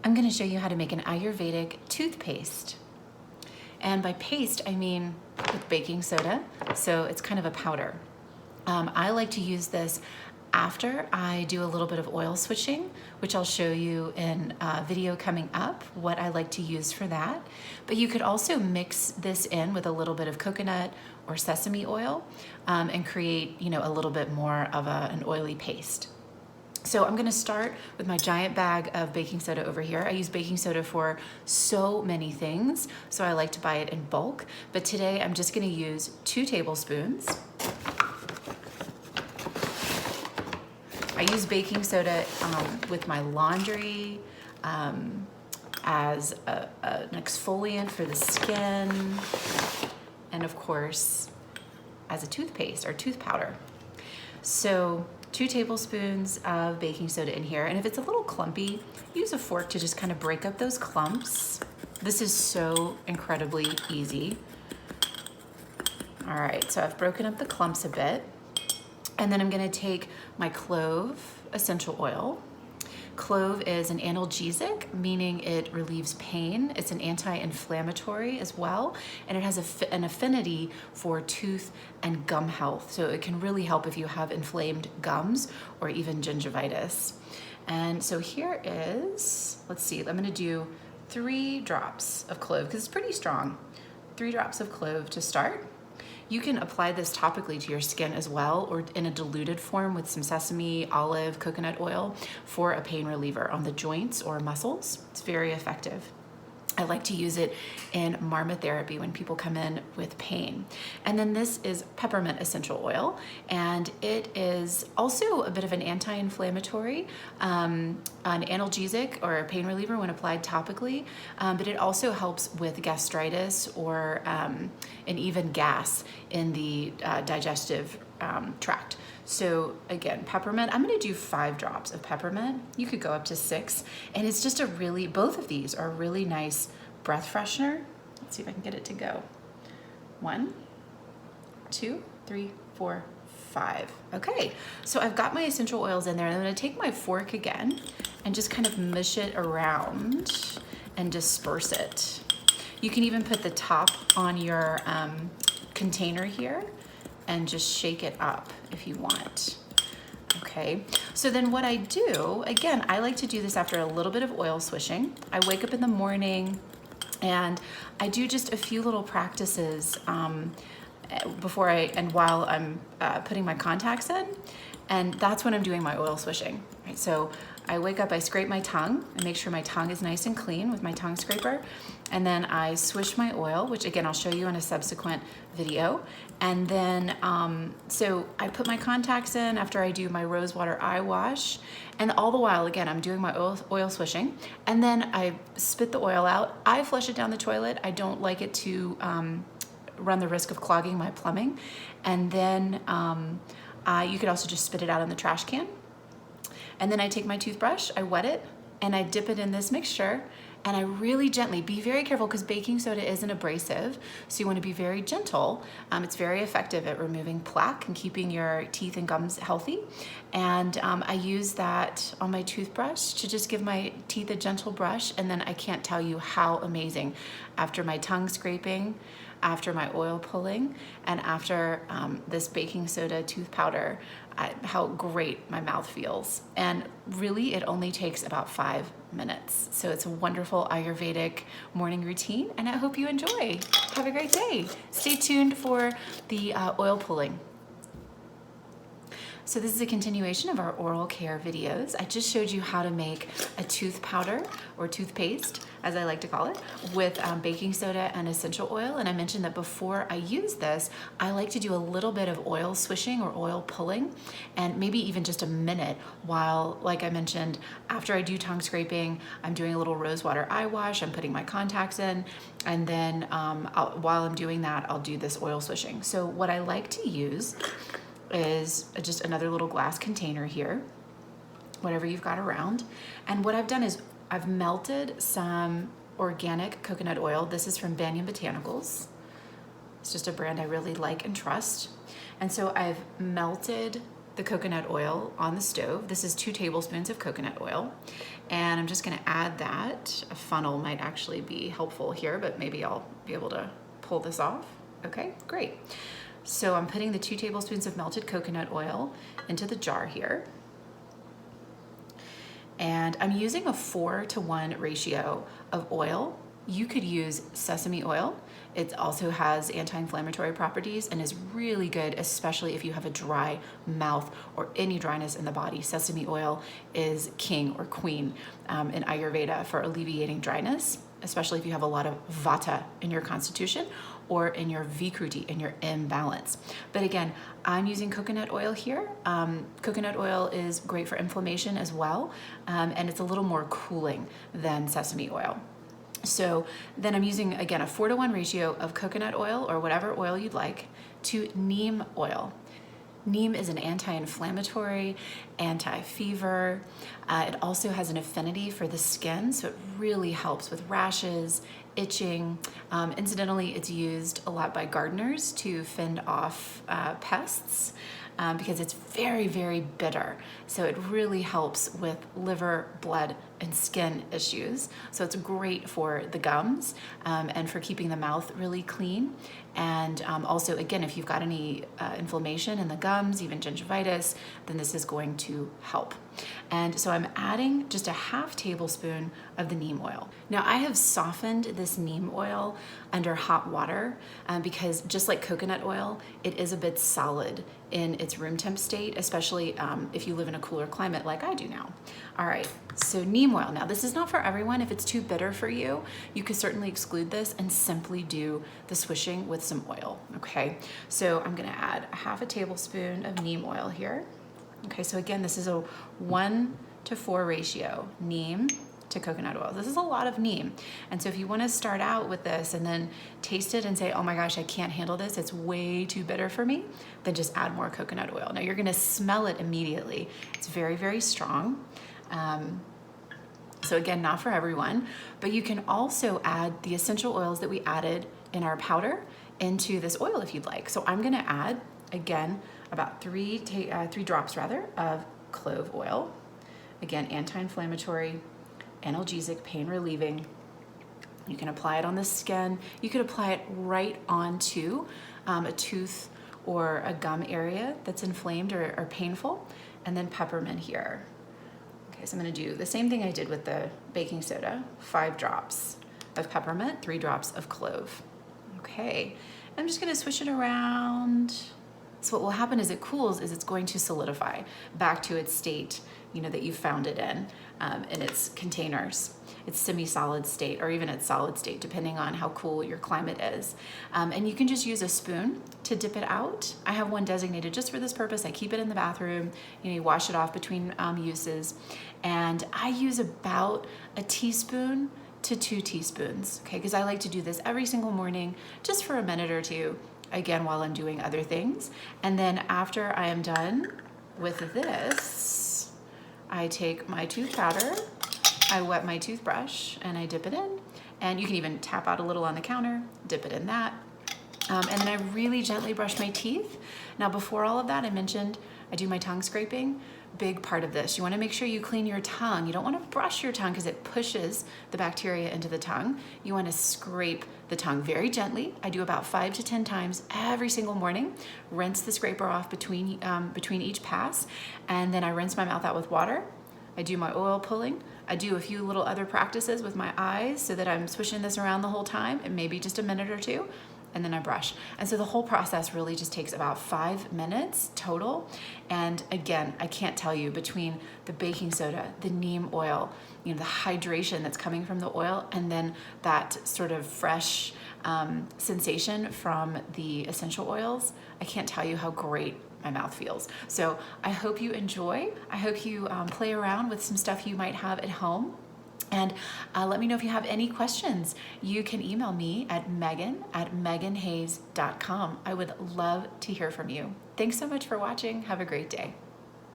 I'm going to show you how to make an Ayurvedic toothpaste. And by paste, I mean with baking soda, so it's kind of a powder. I like to use this after I do a little bit of oil switching, which I'll show you in a video coming up, what I like to use for that. But you could also mix this in with a little bit of coconut or sesame oil and create, a little bit more of an oily paste. So I'm gonna start with my giant bag of baking soda over here. I use baking soda for so many things, so I like to buy it in bulk. But today I'm just gonna use 2 tablespoons. I use baking soda with my laundry as an exfoliant for the skin, and of course, as a toothpaste or tooth powder. So 2 tablespoons of baking soda in here. And if it's a little clumpy, use a fork to just kind of break up those clumps. This is so incredibly easy. All right, so I've broken up the clumps a bit. And then I'm gonna take my clove essential oil. Clove is an analgesic, meaning it relieves pain. It's an anti-inflammatory as well, and it has an affinity for tooth and gum health. So it can really help if you have inflamed gums or even gingivitis. And so here is, let's see, I'm gonna do 3 drops of clove because it's pretty strong. 3 drops of clove to start. You can apply this topically to your skin as well, or in a diluted form with some sesame, olive, coconut oil for a pain reliever on the joints or muscles. It's very effective. I like to use it in marmotherapy when people come in with pain. And then this is peppermint essential oil, and it is also a bit of an anti-inflammatory, an analgesic or a pain reliever when applied topically, but it also helps with gastritis or and even gas in the digestive tract. So again, peppermint, I'm gonna do 5 drops of peppermint. You could go up to 6. And it's just both of these are a really nice breath freshener. Let's see if I can get it to go. 1, 2, 3, 4, 5. Okay, so I've got my essential oils in there, and I'm gonna take my fork again and just kind of mush it around and disperse it. You can even put the top on your container here and just shake it up if you want. Okay, so then what I do, again, I like to do this after a little bit of oil swishing. I wake up in the morning and I do just a few little practices while I'm putting my contacts in, and that's when I'm doing my oil swishing, right? So I wake up, I scrape my tongue, I make sure my tongue is nice and clean with my tongue scraper, and then I swish my oil, which again, I'll show you in a subsequent video. And then, so I put my contacts in after I do my rose water eye wash, and all the while, again, I'm doing my oil swishing, and then I spit the oil out. I flush it down the toilet. I don't like it to run the risk of clogging my plumbing. And then you could also just spit it out in the trash can. And then I take my toothbrush, I wet it, and I dip it in this mixture, and I really gently, be very careful because baking soda is an abrasive, so you want to be very gentle. It's very effective at removing plaque and keeping your teeth and gums healthy. And I use that on my toothbrush to just give my teeth a gentle brush, and then I can't tell you how amazing after my tongue scraping, after my oil pulling, and after this baking soda tooth powder, how great my mouth feels. And really, it only takes about 5 minutes. So it's a wonderful Ayurvedic morning routine, and I hope you enjoy. Have a great day. Stay tuned for the oil pulling. So this is a continuation of our oral care videos. I just showed you how to make a tooth powder or toothpaste, as I like to call it, with baking soda and essential oil. And I mentioned that before I use this, I like to do a little bit of oil swishing or oil pulling, and maybe even just a minute while, like I mentioned, after I do tongue scraping, I'm doing a little rose water eye wash, I'm putting my contacts in, and then while I'm doing that, I'll do this oil swishing. So what I like to use is just another little glass container here, whatever you've got around. And what I've done is I've melted some organic coconut oil. This is from Banyan Botanicals. It's just a brand I really like and trust. And so I've melted the coconut oil on the stove. This is 2 tablespoons of coconut oil. And I'm just gonna add that. A funnel might actually be helpful here, but maybe I'll be able to pull this off. Okay, great. So I'm putting the 2 tablespoons of melted coconut oil into the jar here. And I'm using a 4-to-1 ratio of oil. You could use sesame oil. It also has anti-inflammatory properties and is really good, especially if you have a dry mouth or any dryness in the body. Sesame oil is king or queen in Ayurveda for alleviating dryness, especially if you have a lot of vata in your constitution or in your vikruti, in your imbalance. But again, I'm using coconut oil here. Coconut oil is great for inflammation as well, and it's a little more cooling than sesame oil. So then I'm using, again, a 4-to-1 ratio of coconut oil or whatever oil you'd like to neem oil. Neem is an anti-inflammatory, anti-fever. It also has an affinity for the skin, so it really helps with rashes, itching. Incidentally, it's used a lot by gardeners to fend off pests because it's very, very bitter. So it really helps with liver, blood, and skin issues. So it's great for the gums and for keeping the mouth really clean. And also, again, if you've got any inflammation in the gums, even gingivitis, then this is going to help. And so I'm adding just a 1/2 tablespoon of the neem oil. Now I have softened this neem oil under hot water because just like coconut oil, it is a bit solid in its room temp state, especially if you live in a cooler climate like I do now. All right, so neem oil. Now this is not for everyone. If it's too bitter for you, you could certainly exclude this and simply do the swishing with some oil, okay? So I'm gonna add a 1/2 tablespoon of neem oil here. Okay, so again, this is a 1-to-4 ratio, neem to coconut oil. This is a lot of neem. And so if you wanna start out with this and then taste it and say, oh my gosh, I can't handle this, it's way too bitter for me, then just add more coconut oil. Now you're gonna smell it immediately. It's very, very strong. So again, not for everyone, but you can also add the essential oils that we added in our powder into this oil if you'd like. So I'm gonna add, again, about 3 drops of clove oil. Again, anti-inflammatory, analgesic, pain relieving. You can apply it on the skin. You could apply it right onto a tooth or a gum area that's inflamed or painful. And then peppermint here. Okay, so I'm gonna do the same thing I did with the baking soda, 5 drops of peppermint, 3 drops of clove. Okay, I'm just gonna swish it around. So what will happen as it cools is it's going to solidify back to its state, you know, that you found it in its containers, its semi-solid state, or even its solid state, depending on how cool your climate is. And you can just use a spoon to dip it out. I have one designated just for this purpose. I keep it in the bathroom. You know, you wash it off between uses. And I use about a teaspoon to 2 teaspoons, okay? Because I like to do this every single morning, just for a minute or two, again, while I'm doing other things. And then after I am done with this, I take my tooth powder, I wet my toothbrush, and I dip it in. And you can even tap out a little on the counter, dip it in that. And then I really gently brush my teeth. Now, before all of that, I mentioned I do my tongue scraping. Big part of this. You want to make sure you clean your tongue. You don't want to brush your tongue because it pushes the bacteria into the tongue. You want to scrape the tongue very gently. I do about 5 to 10 times every single morning. Rinse the scraper off between each pass, and then I rinse my mouth out with water. I do my oil pulling. I do a few little other practices with my eyes so that I'm swishing this around the whole time, and maybe just a minute or two. And then I brush. And so the whole process really just takes about 5 minutes total. And again, I can't tell you, between the baking soda, the neem oil, you know, the hydration that's coming from the oil, and then that sort of fresh sensation from the essential oils, I can't tell you how great my mouth feels. So I hope you enjoy. I hope you play around with some stuff you might have at home. And let me know if you have any questions. You can email me at megan@meganhayes.com. I would love to hear from you. Thanks so much for watching. Have a great day.